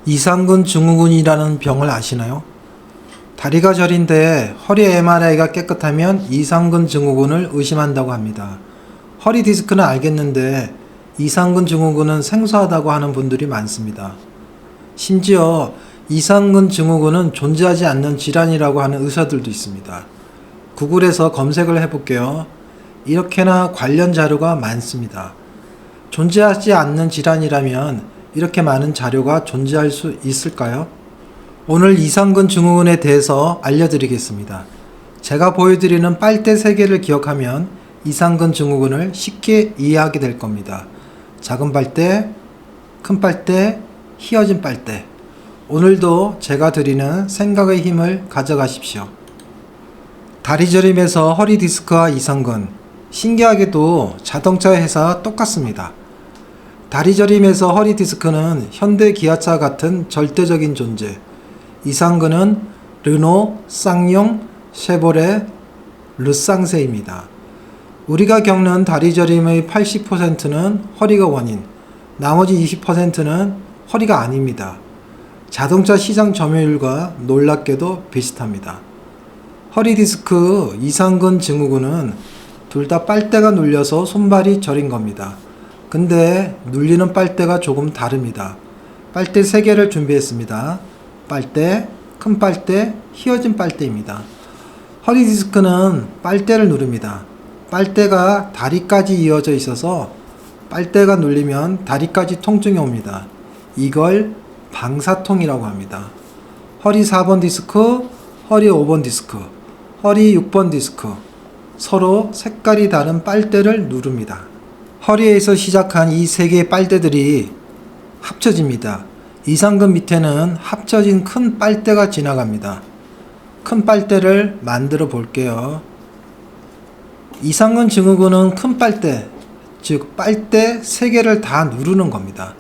이상근 증후군이라는 병을 아시나요? 다리가 저린데 허리 MRI가 깨끗하면 이상근 증후군을 의심한다고 합니다. 허리 디스크는 알겠는데 이상근 증후군은 생소하다고 하는 분들이 많습니다. 심지어 이상근 증후군은 존재하지 않는 질환이라고 하는 의사들도 있습니다. 구글에서 검색을 해볼게요. 이렇게나 관련 자료가 많습니다. 존재하지 않는 질환이라면 이렇게 많은 자료가 존재할 수 있을까요? 오늘 이상근 증후군에 대해서 알려드리겠습니다. 제가 보여드리는 빨대 3개를 기억하면 이상근 증후군을 쉽게 이해하게 될 겁니다. 작은 빨대, 큰 빨대, 휘어진 빨대. 오늘도 제가 드리는 생각의 힘을 가져가십시오. 다리 저림에서 허리 디스크와 이상근. 신기하게도 자동차 회사 똑같습니다. 다리 저림에서 허리 디스크는 현대 기아차 같은 절대적인 존재. 이상근은 르노, 쌍용, 쉐보레, 르쌍세입니다. 우리가 겪는 다리 저림의 80%는 허리가 원인, 나머지 20%는 허리가 아닙니다. 자동차 시장 점유율과 놀랍게도 비슷합니다. 허리 디스크, 이상근 증후군은 둘 다 빨대가 눌려서 손발이 저린 겁니다. 근데 눌리는 빨대가 조금 다릅니다. 빨대 3개를 준비했습니다. 빨대, 큰 빨대, 휘어진 빨대입니다. 허리 디스크는 빨대를 누릅니다. 빨대가 다리까지 이어져 있어서 빨대가 눌리면 다리까지 통증이 옵니다. 이걸 방사통이라고 합니다. 허리 4번 디스크, 허리 5번 디스크, 허리 6번 디스크, 서로 색깔이 다른 빨대를 누릅니다. 허리에서 시작한 이 3개의 빨대들이 합쳐집니다. 이상근 밑에는 합쳐진 큰 빨대가 지나갑니다. 큰 빨대를 만들어 볼게요. 이상근 증후군은 큰 빨대, 즉 빨대 3개를 다 누르는 겁니다.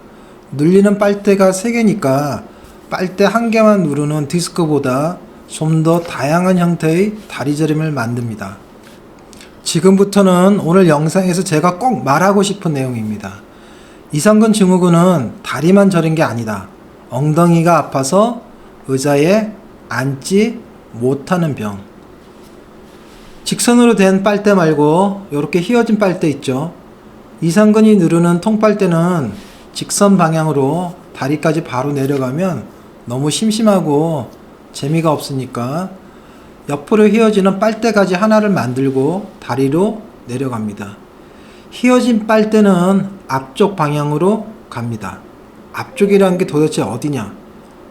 눌리는 빨대가 3개니까 빨대 1개만 누르는 디스크보다 좀 더 다양한 형태의 다리 저림을 만듭니다. 지금부터는 오늘 영상에서 제가 꼭 말하고 싶은 내용입니다. 이상근 증후군은 다리만 저린 게 아니다. 엉덩이가 아파서 의자에 앉지 못하는 병. 직선으로 된 빨대 말고 이렇게 휘어진 빨대 있죠. 이상근이 누르는 통빨대는 직선 방향으로 다리까지 바로 내려가면 너무 심심하고 재미가 없으니까 옆으로 휘어지는 빨대까지 하나를 만들고 다리로 내려갑니다. 휘어진 빨대는 앞쪽 방향으로 갑니다. 앞쪽이라는 게 도대체 어디냐?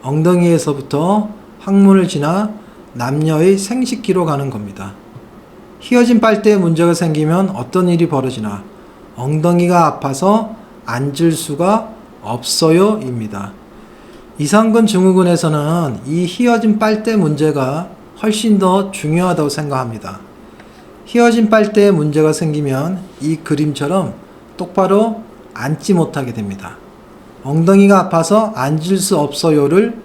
엉덩이에서부터 항문을 지나 남녀의 생식기로 가는 겁니다. 휘어진 빨대에 문제가 생기면 어떤 일이 벌어지나? 엉덩이가 아파서 앉을 수가 없어요 입니다. 이상근 증후군에서는 이 휘어진 빨대 문제가 훨씬 더 중요하다고 생각합니다. 휘어진 빨대에 문제가 생기면 이 그림처럼 똑바로 앉지 못하게 됩니다. 엉덩이가 아파서 앉을 수 없어요를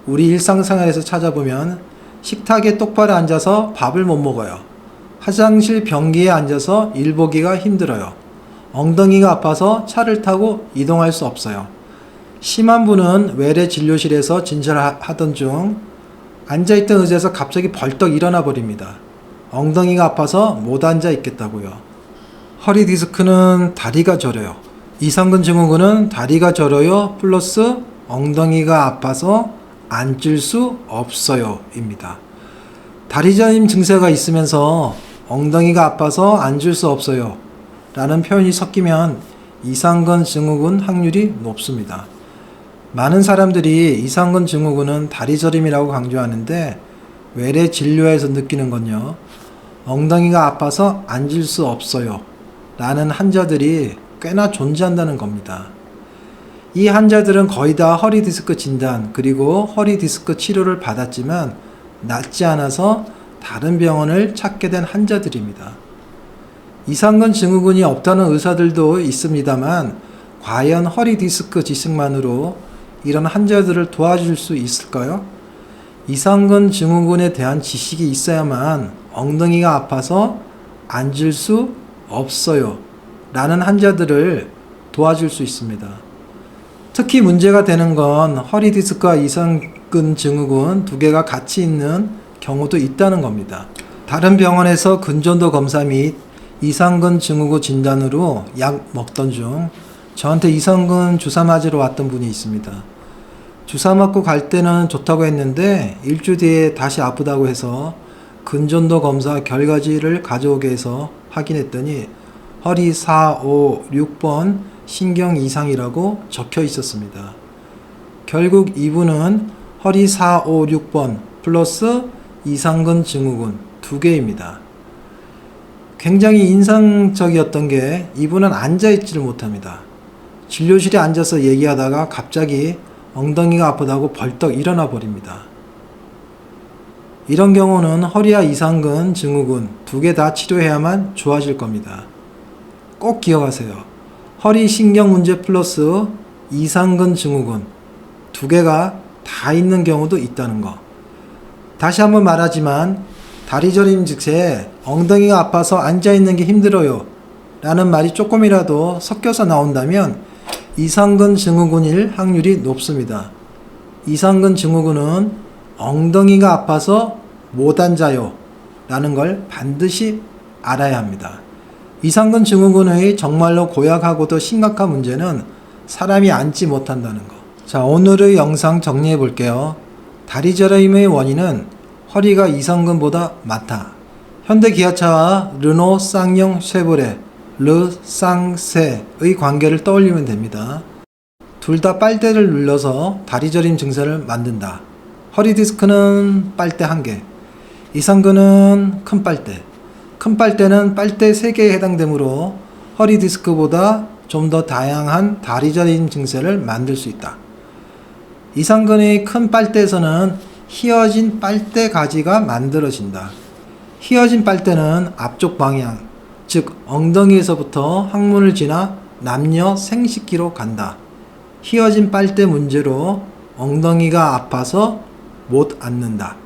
우리 일상생활에서 찾아보면 식탁에 똑바로 앉아서 밥을 못 먹어요. 화장실 변기에 앉아서 일 보기가 힘들어요. 엉덩이가 아파서 차를 타고 이동할 수 없어요. 심한 분은 외래 진료실에서 진찰하던 중 앉아있던 의자에서 갑자기 벌떡 일어나 버립니다. 엉덩이가 아파서 못 앉아 있겠다고요. 허리 디스크는 다리가 저려요. 이상근 증후군은 다리가 저려요 플러스 엉덩이가 아파서 앉을 수 없어요 입니다. 다리 저림 증세가 있으면서 엉덩이가 아파서 앉을 수 없어요 라는 표현이 섞이면 이상근 증후군 확률이 높습니다. 많은 사람들이 이상근 증후군은 다리 저림이라고 강조하는데 외래 진료에서 느끼는 건요, 엉덩이가 아파서 앉을 수 없어요 라는 환자들이 꽤나 존재한다는 겁니다. 이 환자들은 거의 다 허리 디스크 진단 그리고 허리 디스크 치료를 받았지만 낫지 않아서 다른 병원을 찾게 된 환자들입니다. 이상근 증후군이 없다는 의사들도 있습니다만 과연 허리 디스크 지식만으로 이런 환자들을 도와줄 수 있을까요? 이상근 증후군에 대한 지식이 있어야만 엉덩이가 아파서 앉을 수 없어요 라는 환자들을 도와줄 수 있습니다. 특히 문제가 되는 건 허리 디스크와 이상근 증후군 두 개가 같이 있는 경우도 있다는 겁니다. 다른 병원에서 근전도 검사 및 이상근 증후군 진단으로 약 먹던 중 저한테 이상근 주사 맞으러 왔던 분이 있습니다. 주사 맞고 갈 때는 좋다고 했는데 일주 뒤에 다시 아프다고 해서 근전도 검사 결과지를 가져오게 해서 확인했더니 허리 4, 5, 6번 신경 이상이라고 적혀 있었습니다. 결국 이분은 허리 4, 5, 6번 플러스 이상근 증후군 두 개입니다. 굉장히 인상적이었던 게 이분은 앉아있지를 못합니다. 진료실에 앉아서 얘기하다가 갑자기 엉덩이가 아프다고 벌떡 일어나 버립니다. 이런 경우는 허리와 이상근 증후군 두 개 다 치료해야만 좋아질 겁니다. 꼭 기억하세요. 허리 신경 문제 플러스 이상근 증후군 두 개가 다 있는 경우도 있다는 거. 다시 한번 말하지만 다리 저림 즉세 엉덩이가 아파서 앉아있는 게 힘들어요 라는 말이 조금이라도 섞여서 나온다면 이상근 증후군일 확률이 높습니다. 이상근 증후군은 엉덩이가 아파서 못 앉아요 라는 걸 반드시 알아야 합니다. 이상근 증후군의 정말로 고약하고도 심각한 문제는 사람이 앉지 못한다는 거. 자, 오늘의 영상 정리해 볼게요. 다리 저림의 원인은 허리가 이상근보다 많다. 현대기아차와 르노 쌍용 쉐보레 르쌍세의 관계를 떠올리면 됩니다. 둘 다 빨대를 눌러서 다리 저림 증세를 만든다. 허리 디스크는 빨대 1개, 이상근은 큰 빨대. 큰 빨대는 빨대 3개에 해당되므로 허리 디스크보다 좀 더 다양한 다리 저림 증세를 만들 수 있다. 이상근의 큰 빨대에서는 휘어진 빨대 가지가 만들어진다. 휘어진 빨대는 앞쪽 방향, 즉 엉덩이에서부터 항문을 지나 남녀 생식기로 간다. 휘어진 빨대 문제로 엉덩이가 아파서 못 앉는다.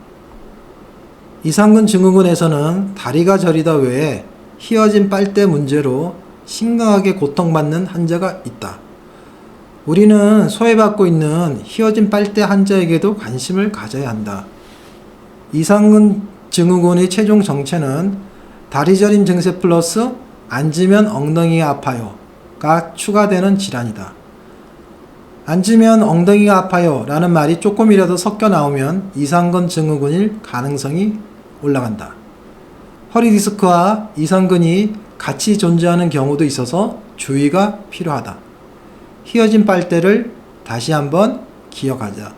이상근 증후군에서는 다리가 저리다 외에 휘어진 빨대 문제로 심각하게 고통받는 환자가 있다. 우리는 소외받고 있는 휘어진 빨대 환자에게도 관심을 가져야 한다. 이상근 증후군의 최종 정체는 다리 저림 증세 플러스 앉으면 엉덩이가 아파요가 추가되는 질환이다. 앉으면 엉덩이가 아파요 라는 말이 조금이라도 섞여 나오면 이상근 증후군일 가능성이 올라간다. 허리 디스크와 이상근이 같이 존재하는 경우도 있어서 주의가 필요하다. 휘어진 빨대를 다시 한번 기억하자.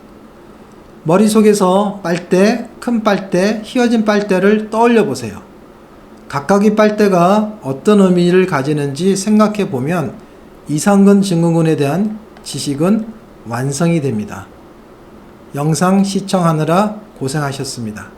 머릿속에서 빨대, 큰 빨대, 휘어진 빨대를 떠올려 보세요. 각각의 빨대가 어떤 의미를 가지는지 생각해 보면 이상근 증후군에 대한 지식은 완성이 됩니다. 영상 시청하느라 고생하셨습니다.